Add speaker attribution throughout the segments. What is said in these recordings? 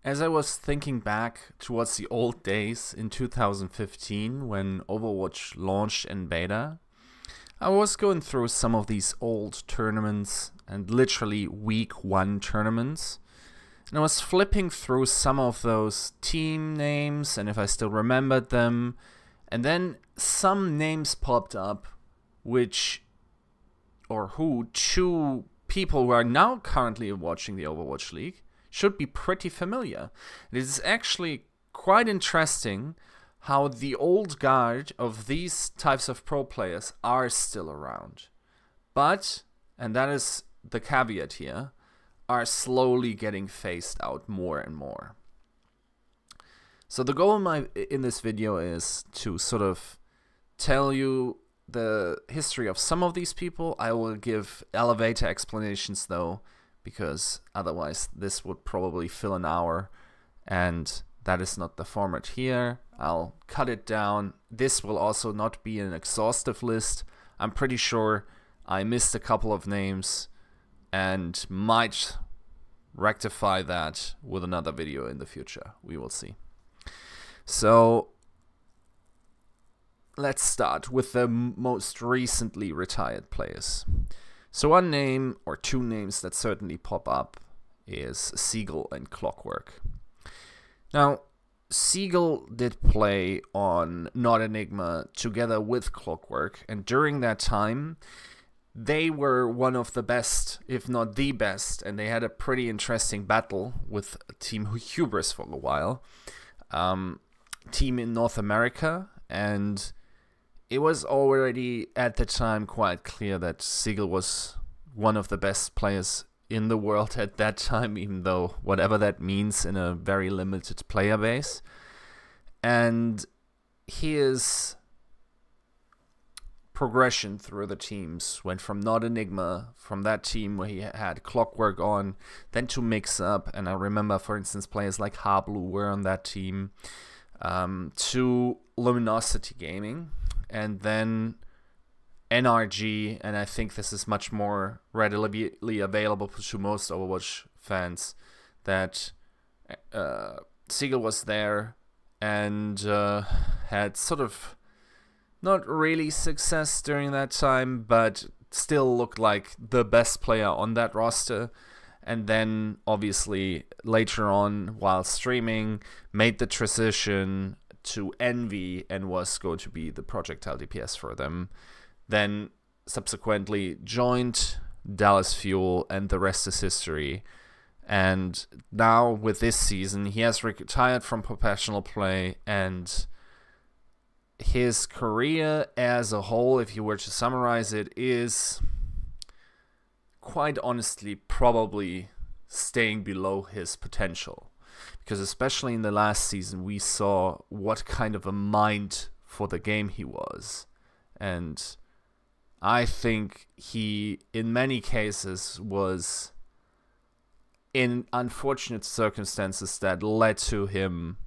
Speaker 1: As I was thinking back towards the old days in 2015 when Overwatch launched in beta, I was going through some of these old tournaments and literally week 1 tournaments. And I was flipping through some of those team names and if I still remembered them. And then some names popped up who two people who are now currently watching the Overwatch League should be pretty familiar. It is actually quite interesting how the old guard of these types of pro players are still around. But, and that is the caveat here, are slowly getting phased out more and more. So the goal in this video is to sort of tell you the history of some of these people. I will give elevator explanations though, because otherwise this would probably fill an hour, and that is not the format here. I'll cut it down. This will also not be an exhaustive list. I'm pretty sure I missed a couple of names and might rectify that with another video in the future. We will see. So let's start with the most recently retired players. So one name or two names that certainly pop up is Seagull and Clockwork. Now, Seagull did play on NiCOgdh together with Clockwork, and during that time, they were one of the best, if not the best, and they had a pretty interesting battle with Team Hubris for a while, team in North America, and it was already at the time quite clear that Seagull was one of the best players in the world at that time, even though whatever that means in a very limited player base. And his progression through the teams went from NiCOgdh, from that team where he had Clockwork on, then to Mix Up, and I remember, for instance, players like Hablu were on that team, to Luminosity Gaming, and then NRG, and I think this is much more readily available to most Overwatch fans, that Seagull was there and had sort of not really success during that time, but still looked like the best player on that roster. And then obviously later on, while streaming, made the transition to Envy and was going to be the projectile DPS for them. Then subsequently joined Dallas Fuel, and the rest is history. And now with this season, he has retired from professional play, and his career as a whole, if you were to summarize it, is quite honestly probably staying below his potential. Because especially in the last season, we saw what kind of a mind for the game he was. And I think he, in many cases, was in unfortunate circumstances that led to him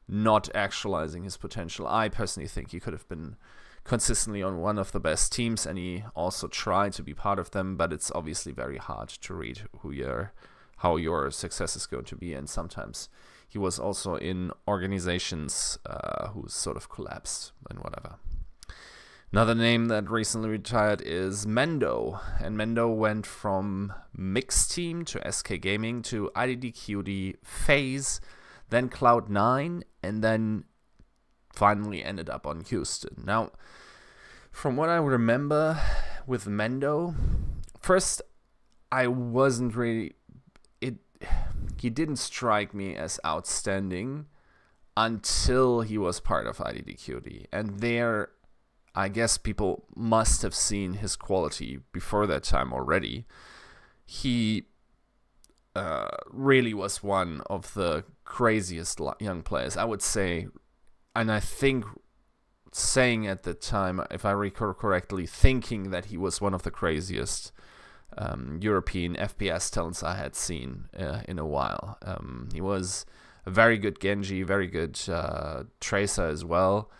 Speaker 1: not actualizing his potential. I personally think he could have been consistently on one of the best teams, and he also tried to be part of them, but it's obviously very hard to read how your success is going to be, and sometimes he was also in organizations who sort of collapsed and whatever. Another name that recently retired is Mendo, and Mendo went from Mix Team to SK Gaming to NiCOgdh, FaZe, then Cloud9, and then finally ended up on Houston. Now, from what I remember with Mendo, first, I wasn't really... He didn't strike me as outstanding until he was part of NiCOgdh. And there, I guess people must have seen his quality before that time already. He really was one of the craziest young players, I would say. And I think saying at the time, if I recall correctly, thinking that he was one of the craziest European FPS talents I had seen in a while. He was a very good Genji, very good Tracer as well,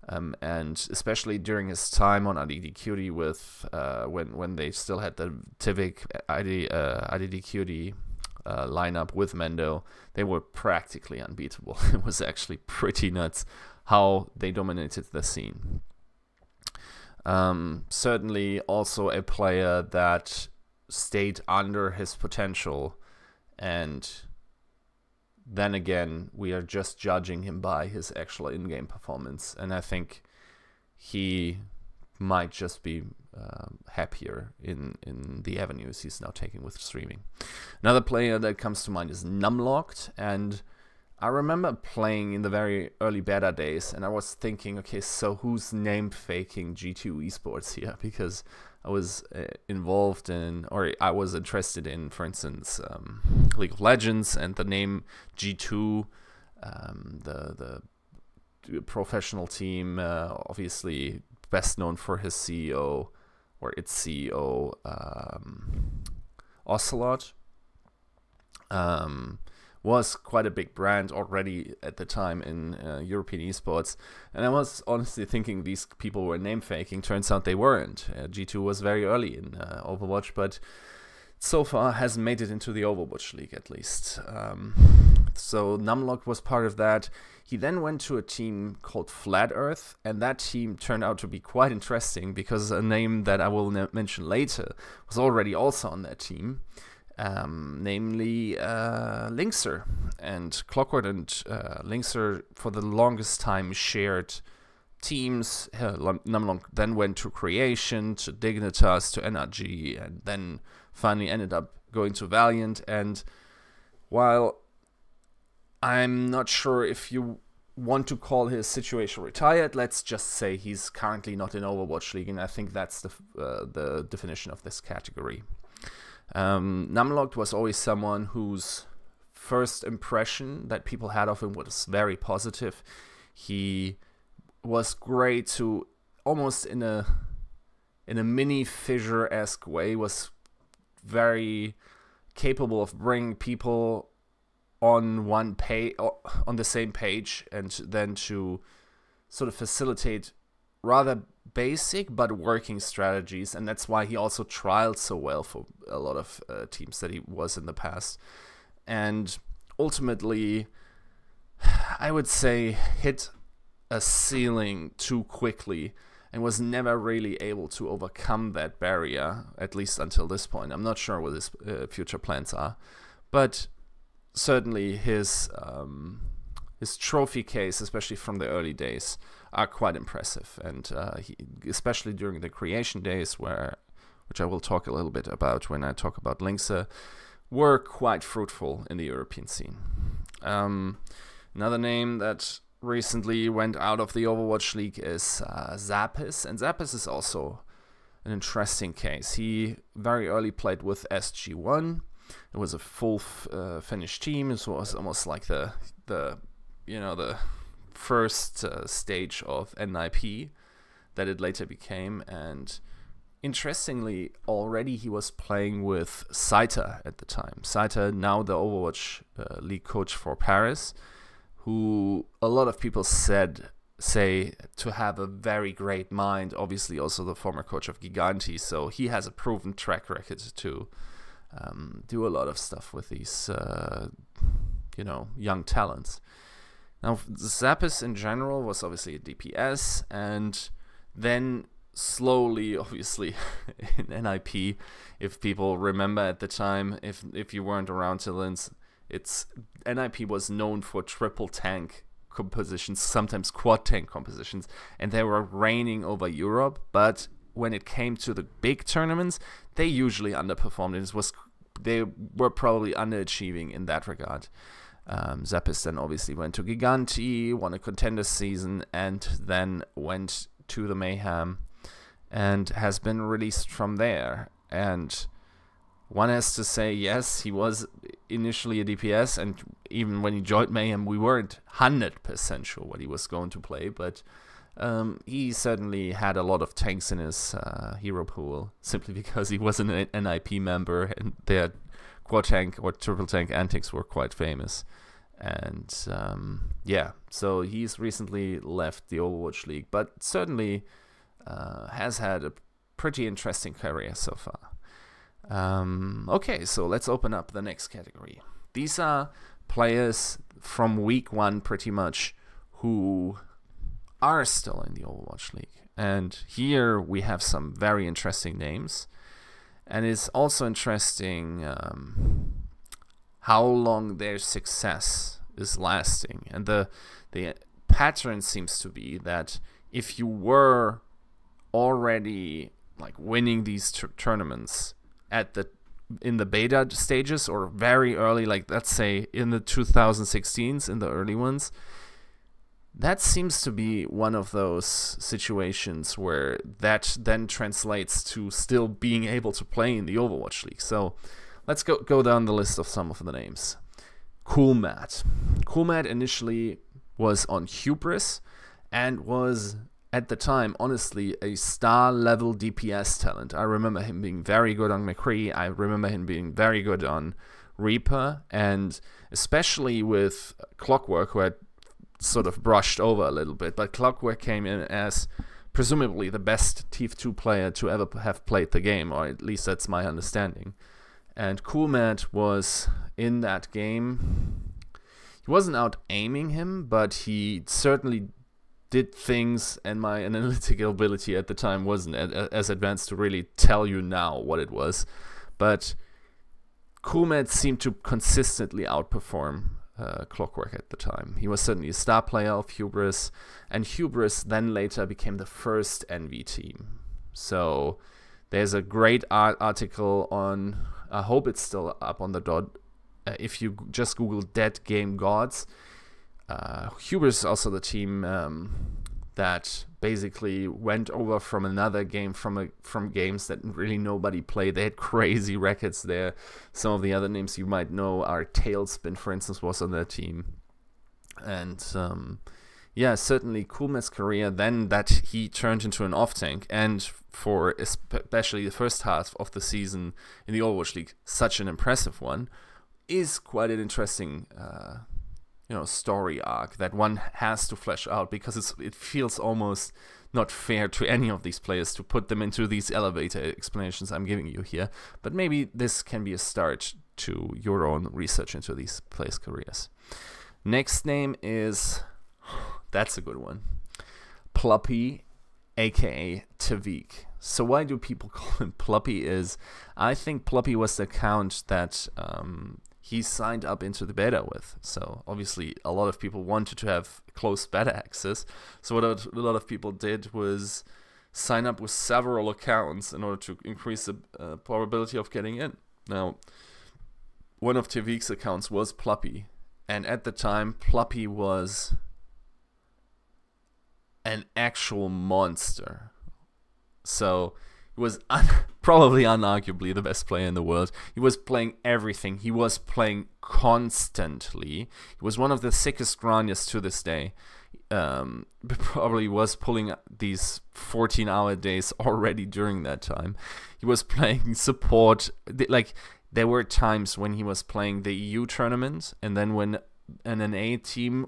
Speaker 1: and especially during his time on NiCOgdh with when they still had the Tivik NiCOgdh lineup with Mendo, they were practically unbeatable. It was actually pretty nuts how they dominated the scene. Certainly also a player that stayed under his potential, and then again, we are just judging him by his actual in-game performance, and I think he might just be happier in the avenues he's now taking with streaming. Another player that comes to mind is NiCOgdh, and I remember playing in the very early beta days, and I was thinking, okay, so who's name faking G2 esports here? Because I was involved in, or I was interested in, for instance, League of Legends, and the name G2, the professional team, obviously best known for his CEO, or its CEO, Ocelot, was quite a big brand already at the time in European esports. And I was honestly thinking these people were name faking. Turns out they weren't. G2 was very early in Overwatch, but so far hasn't made it into the Overwatch League, at least. So NiCOgdh was part of that. He then went to a team called Flat Earth, and that team turned out to be quite interesting because a name that I will mention later was already also on that team, namely Linkser. And Clockwork and Linkser for the longest time shared teams. NiCOgdh then went to Creation, to Dignitas, to NRG, and then finally ended up going to Valiant. And while I'm not sure if you want to call his situation retired, let's just say he's currently not in Overwatch League, and I think that's the definition of this category. NiCOgdh was always someone whose first impression that people had of him was very positive. He was great to, almost in a mini Fissure-esque way, was very capable of bringing people on one page, on the same page, and then to sort of facilitate rather basic but working strategies. And that's why he also trialed so well for a lot of teams that he was in the past, and ultimately I would say hit a ceiling too quickly and was never really able to overcome that barrier, at least until this point. I'm not sure what his future plans are, but certainly his trophy case, especially from the early days, are quite impressive, and especially during the Creation days, which I will talk a little bit about when I talk about Linkser, were quite fruitful in the European scene. Another name that recently went out of the Overwatch League is Zappis, and Zappis is also an interesting case. He very early played with SG1. It was a full Finnish team. It was almost like the first stage of NIP that it later became. And interestingly, already he was playing with Saita at the time. Saita, now the Overwatch League coach for Paris, who a lot of people say to have a very great mind. Obviously, also the former coach of Giganti, so he has a proven track record to do a lot of stuff with these, young talents. Now, Zappis in general was obviously a DPS, and then slowly, obviously, in NIP, if people remember at the time, if you weren't around till then, NIP was known for triple tank compositions, sometimes quad tank compositions, and they were reigning over Europe, but when it came to the big tournaments, they usually underperformed. They were probably underachieving in that regard. Zappis then obviously went to Giganti, won a contender season, and then went to the Mayhem, and has been released from there. And one has to say, yes, he was initially a DPS, and even when he joined Mayhem, we weren't 100% sure what he was going to play, but he certainly had a lot of tanks in his hero pool, simply because he was an NIP member, and their quad tank or triple tank antics were quite famous. And so he's recently left the Overwatch League, but certainly has had a pretty interesting career so far. Okay, so let's open up the next category. These are players from week 1 pretty much who are still in the Overwatch League. And here we have some very interesting names. And it's also interesting how long their success is lasting. And the pattern seems to be that if you were already like winning these tournaments in the beta stages or very early, like let's say in the 2016s, in the early ones, that seems to be one of those situations where that then translates to still being able to play in the Overwatch League. So let's go down the list of some of the names. NiCOgdh. NiCOgdh initially was on Hubris and was, at the time, honestly, a star-level DPS talent. I remember him being very good on McCree. I remember him being very good on Reaper, and especially with Clockwork, who had sort of brushed over a little bit. But Clockwork came in as presumably the best TF2 player to ever have played the game, or at least that's my understanding. And NiCOgdh was in that game. He wasn't out aiming him, but he certainly did things, and my analytical ability at the time wasn't as advanced to really tell you now what it was. But NiCOgdh seemed to consistently outperform Clockwork at the time. He was certainly a star player of Hubris, and Hubris then later became the first NV team. So there's a great article on, I hope it's still up on the dot, if you just Google Dead Game Gods. Hubris is also the team that basically went over from another game, from games that really nobody played. They had crazy records there. Some of the other names you might know are Tailspin, for instance, was on their team. And yeah, certainly NiCOgdh's career, then that he turned into an off-tank, and for especially the first half of the season in the Overwatch League, such an impressive one, is quite an interesting story arc that one has to flesh out, because it feels almost not fair to any of these players to put them into these elevator explanations I'm giving you here. But maybe this can be a start to your own research into these players' careers. Next name is, that's a good one, Pluppy, aka Tavik. So why do people call him Pluppy? I think Pluppy was the account that he signed up into the beta with. So obviously a lot of people wanted to have close beta access. So what a lot of people did was sign up with several accounts in order to increase the probability of getting in. Now, one of Tavik's accounts was Pluppy, and at the time Pluppy was an actual monster. So he was probably unarguably the best player in the world. He was playing everything. He was playing constantly. He was one of the sickest Granias to this day. Probably was pulling these 14-hour days already during that time. He was playing support. Like, there were times when he was playing the EU tournament, and then when an NA team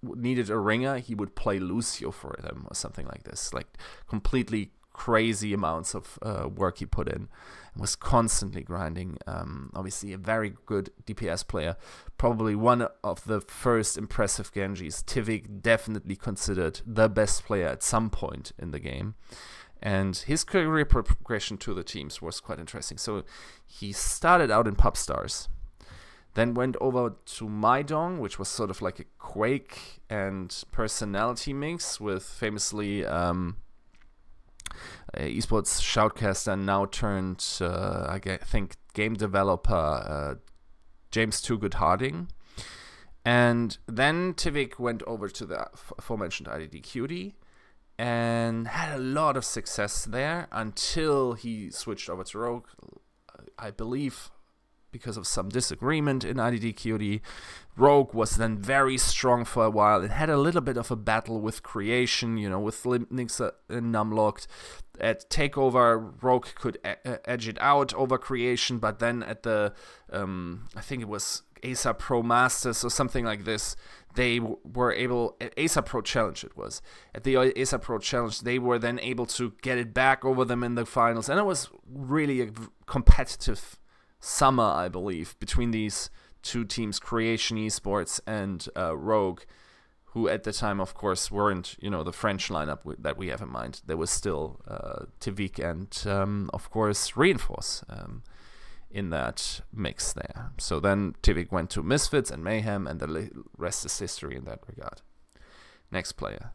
Speaker 1: needed a ringer, he would play Lucio for them or something like this. Like, completely crazy amounts of work he put in, and was constantly grinding. Obviously a very good DPS player, probably one of the first impressive Genjis. Tivik definitely considered the best player at some point in the game, and his career progression to the teams was quite interesting. So he started out in Popstars, then went over to Maidong, which was sort of like a Quake and personality mix with famously esports shoutcaster, now turned I think game developer James Too Good Harding. And then Tivik went over to the aforementioned NiCOgdh and had a lot of success there until he switched over to Rogue, I believe because of some disagreement in NiCOgdh. Rogue was then very strong for a while. It had a little bit of a battle with Creation, with Limpnix and Numlocked. At Takeover, Rogue could edge it out over Creation, but then at the, I think it was ASA Pro Masters or something like this, they were able, at ASA Pro Challenge it was, at the ASA Pro Challenge, they were then able to get it back over them in the finals, and it was really a competitive summer, I believe, between these two teams, Creation Esports and Rogue, who at the time, of course, weren't, the French lineup that we have in mind. There was still Tivik and, of course, Reinforce in that mix there. So then Tivik went to Misfits and Mayhem, and the rest is history in that regard. Next player.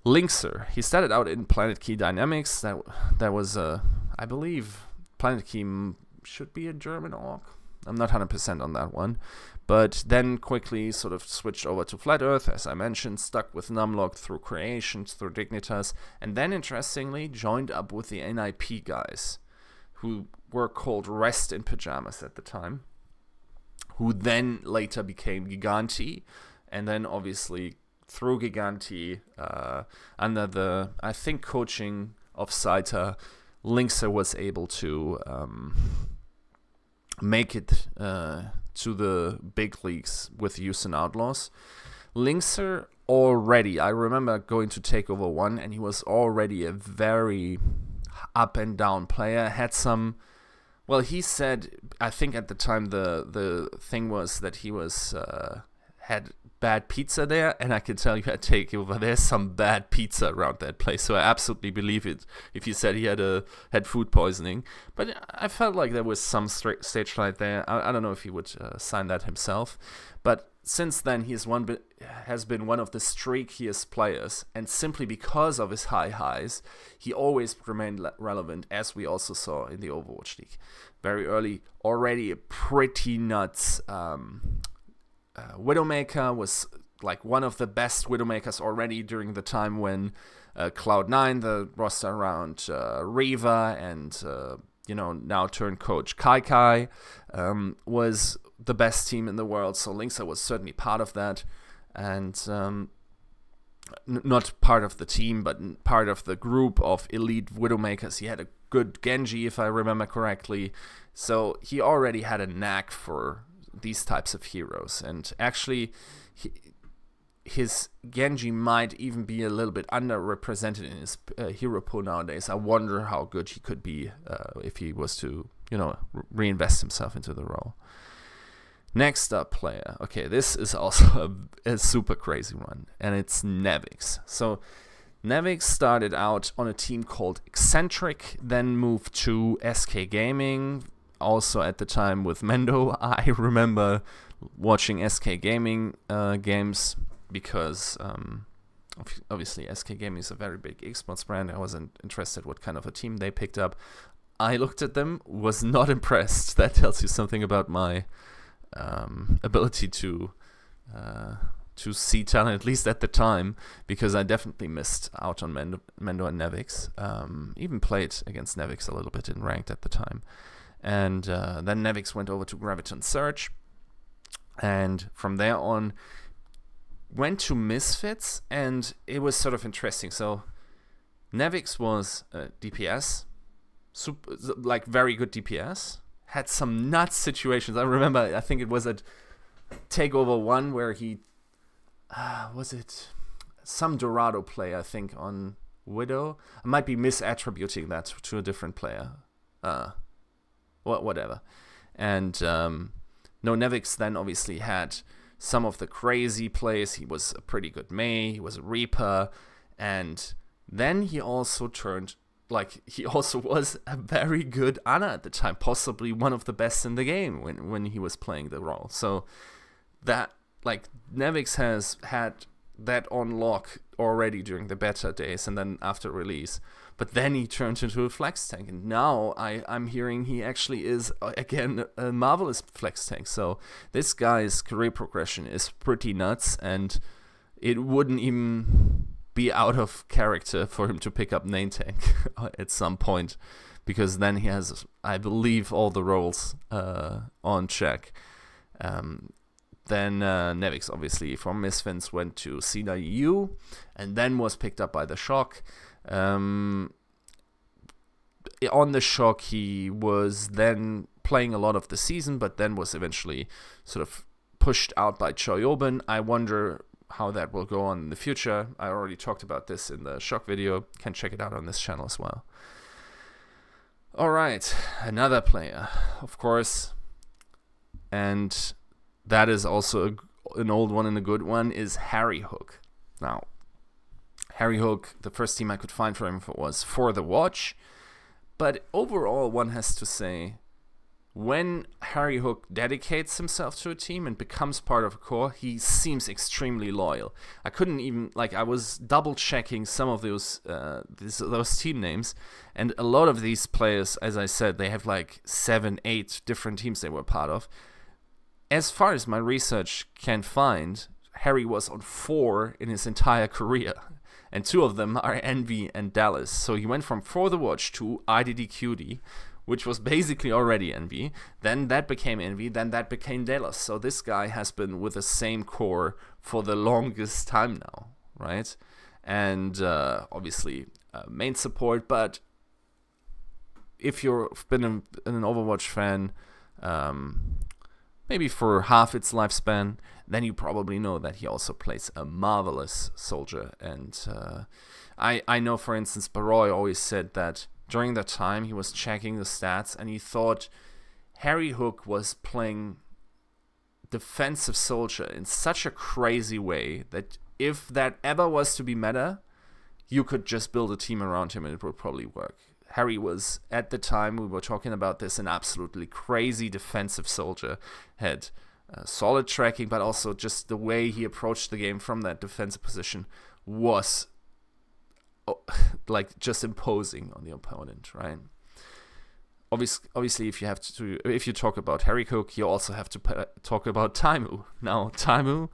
Speaker 1: Linkser. He started out in Planet Key Dynamics. That was, I believe, Planet Key should be a German org. I'm not 100% on that one. But then quickly sort of switched over to Flat Earth, as I mentioned, stuck with Numlock through Creations, through Dignitas, and then interestingly joined up with the NIP guys, who were called Rest in Pajamas at the time, who then later became Giganti, and then obviously through Giganti, under the, I think, coaching of Saita, Linkser was able to make it to the big leagues with Houston Outlaws. Linkser already, I remember going to Takeover 1, and he was already a very up and down player. Had some, well, he said, I think at the time the thing was that he was had bad pizza there, and I can tell you at Takeover there's some bad pizza around that place, so I absolutely believe it if he said he had food poisoning. But I felt like there was some stage fright there. I don't know if he would sign that himself, but since then he has been one of the streakiest players, and simply because of his high highs, he always remained relevant, as we also saw in the Overwatch League. Very early, already a pretty nuts Widowmaker, was like one of the best Widowmakers already during the time when Cloud9, the roster around Reva and now turned coach Kai was the best team in the world. So Linkser was certainly part of that, and not part of the team, but part of the group of elite Widowmakers. He had a good Genji, if I remember correctly. So he already had a knack for these types of heroes, and actually his Genji might even be a little bit underrepresented in his hero pool nowadays. I wonder how good he could be if he was to reinvest himself into the role. Next up player, okay, this is also a super crazy one, and it's NiCOgdh. So NiCOgdh started out on a team called Eccentric, then moved to SK Gaming, also at the time with Mendo. I remember watching SK Gaming games because obviously SK Gaming is a very big esports brand. I wasn't interested what kind of a team they picked up. I looked at them, was not impressed. That tells you something about my ability to see talent, at least at the time, because I definitely missed out on Mendo and NiCOgdh. Even played against NiCOgdh a little bit in ranked at the time. And then NiCOgdh went over to Graviton Surge, and from there on went to Misfits, and it was sort of interesting. So NiCOgdh was DPS, like very good DPS, had some nuts situations. I remember, I think it was at Takeover 1 where he, was it some Dorado play, I think, on Widow? I might be misattributing that to a different player. Whatever. And NiCOgdh then obviously had some of the crazy plays. He was a pretty good Mei, he was a Reaper, and then he also he also was a very good Ana at the time, possibly one of the best in the game when he was playing the role. So that, NiCOgdh has had that on lock already during the beta days and then after release. But then he turned into a flex tank, and now I'm hearing he actually is, again, a marvelous flex tank. So this guy's career progression is pretty nuts, and it wouldn't even be out of character for him to pick up Name Tank at some point, because then he has, I believe, all the roles on check. Then NiCOgdh, obviously, from Misfits went to Cena EU, and then was picked up by the Shock. On the Shock, he was then playing a lot of the season, but then was eventually sort of pushed out by Choyoben. I wonder how that will go on in the future. I already talked about this in the Shock video. Can check it out on this channel as well. All right, another player, of course, and that is also an old one and a good one, is Harry Hook. Now, Harry Hook, the first team I could find for him was For the Watch, but overall one has to say, when Harry Hook dedicates himself to a team and becomes part of a core, he seems extremely loyal. I couldn't even, I was double checking some of those team names, and a lot of these players, as I said, they have 7, 8 different teams they were part of. As far as my research can find, Harry was on 4 in his entire career, and 2 of them are Envy and Dallas. So he went from For the Watch to NiCOgdh, which was basically already Envy, then that became Envy, then that became Dallas. So this guy has been with the same core for the longest time now, right? And obviously main support, but if you've been an Overwatch fan maybe for half its lifespan, then you probably know that he also plays a marvelous soldier. And I know, for instance, Baroy always said that during that time, he was checking the stats, and he thought Harry Hook was playing defensive soldier in such a crazy way that if that ever was to be meta, you could just build a team around him and it would probably work. Harry was, at the time we were talking about this, an absolutely crazy defensive soldier. Had solid tracking, but also just the way he approached the game from that defensive position was just imposing on the opponent, right? Obviously, if you talk about Harry Hook, you also have to talk about Taimu. Now, Taimu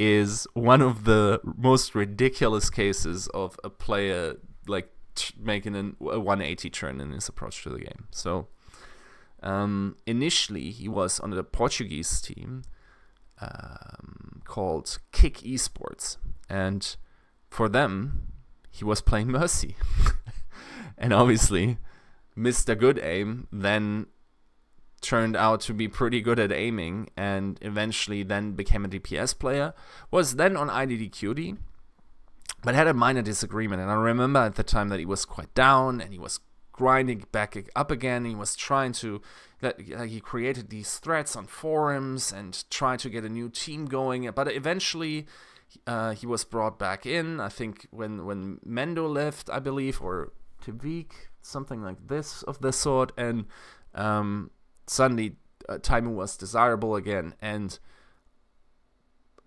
Speaker 1: is one of the most ridiculous cases of a player making a 180 turn in his approach to the game. So, initially, he was on the Portuguese team called Kick Esports, and for them, he was playing Mercy. And obviously, Mr. Good Aim then turned out to be pretty good at aiming, and eventually then became a DPS player, was then on NiCOgdh, but had a minor disagreement. And I remember at the time that he was quite down, and he was grinding back up again. He was trying to, he created these threads on forums and tried to get a new team going, but eventually he was brought back in, I think when Mendo left, I believe, or Tvik, something like this of the sort, and suddenly Taimu was desirable again. And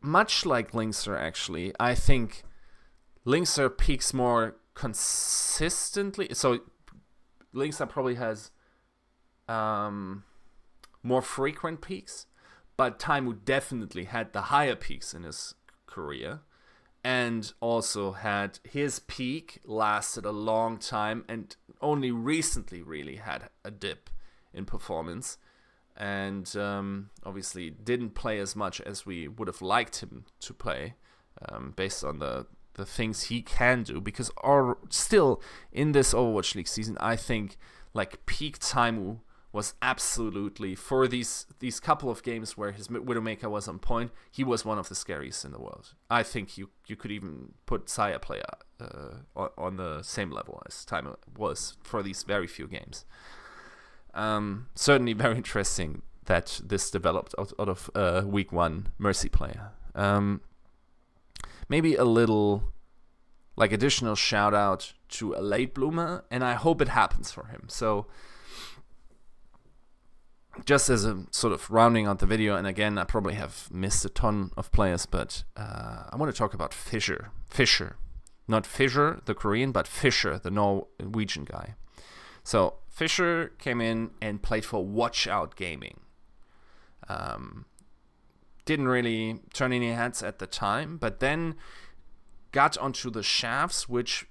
Speaker 1: much like Linkser, actually, I think Linkser peaks more consistently. So Linkser probably has more frequent peaks, but Taimu definitely had the higher peaks in his career, and also had his peak lasted a long time and only recently really had a dip in performance, and obviously didn't play as much as we would have liked him to play, based on the things he can do, because still in this Overwatch League season, I think peak Taimu was absolutely, for these couple of games where his Widowmaker was on point, he was one of the scariest in the world. I think you could even put Saya Player on the same level as Taimu was for these very few games. Certainly very interesting that this developed out of week 1 Mercy player. Maybe a little additional shout out to a late bloomer, and I hope it happens for him. So just as a sort of rounding out the video, and again, I probably have missed a ton of players, but I want to talk about Fisher. Not Fisher, the Korean, but Fisher, the Norwegian guy. So Fisher came in and played for Watch Out Gaming. Didn't really turn any heads at the time, but then got onto the Shafts, which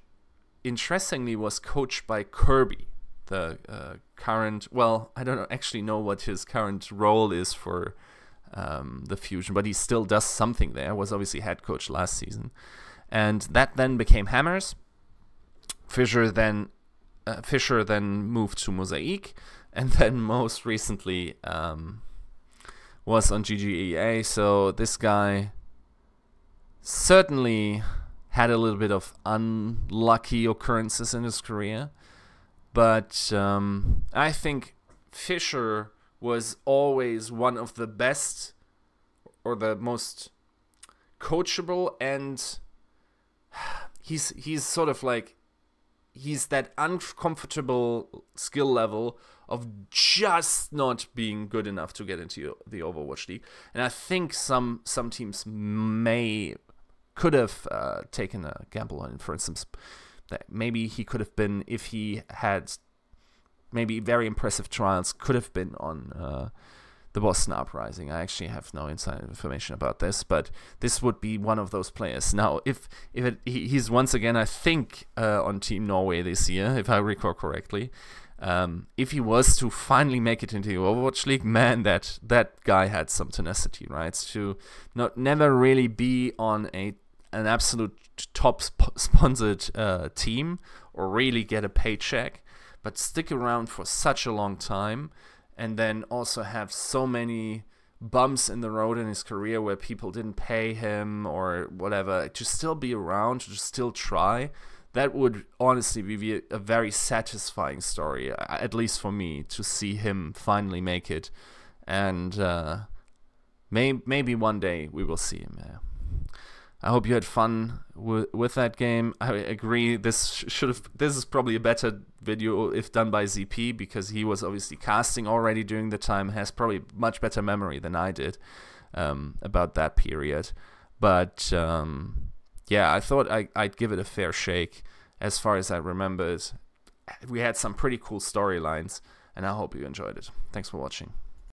Speaker 1: interestingly was coached by Kirby, the current, well, I don't actually know what his current role is for the Fusion, but he still does something there, was obviously head coach last season. And that then became Hammers. Fisher then moved to Mosaic, and then most recently was on GGEA. So this guy certainly had a little bit of unlucky occurrences in his career, But I think Fischer was always one of the best or the most coachable, and he's sort of like, he's that uncomfortable skill level of just not being good enough to get into the Overwatch League. And I think some teams could have taken a gamble on it. For instance, that maybe he could have been, if he had maybe very impressive trials, could have been on the Boston Uprising. I actually have no inside information about this, but this would be one of those players. Now, he's once again, I think, on Team Norway this year, if I recall correctly. If he was to finally make it into the Overwatch League, man, that guy had some tenacity, right? To never really be on an absolute top sponsored team or really get a paycheck, but stick around for such a long time, and then also have so many bumps in the road in his career where people didn't pay him or whatever, to still be around, to still try. That would honestly be a very satisfying story, at least for me, to see him finally make it. And maybe one day we will see him. Yeah. I hope you had fun with that game. I agree. This is probably a better video if done by ZP, because he was obviously casting already during the time, has probably much better memory than I did about that period. But yeah, I thought I'd give it a fair shake. As far as I remember it, we had some pretty cool storylines, and I hope you enjoyed it. Thanks for watching.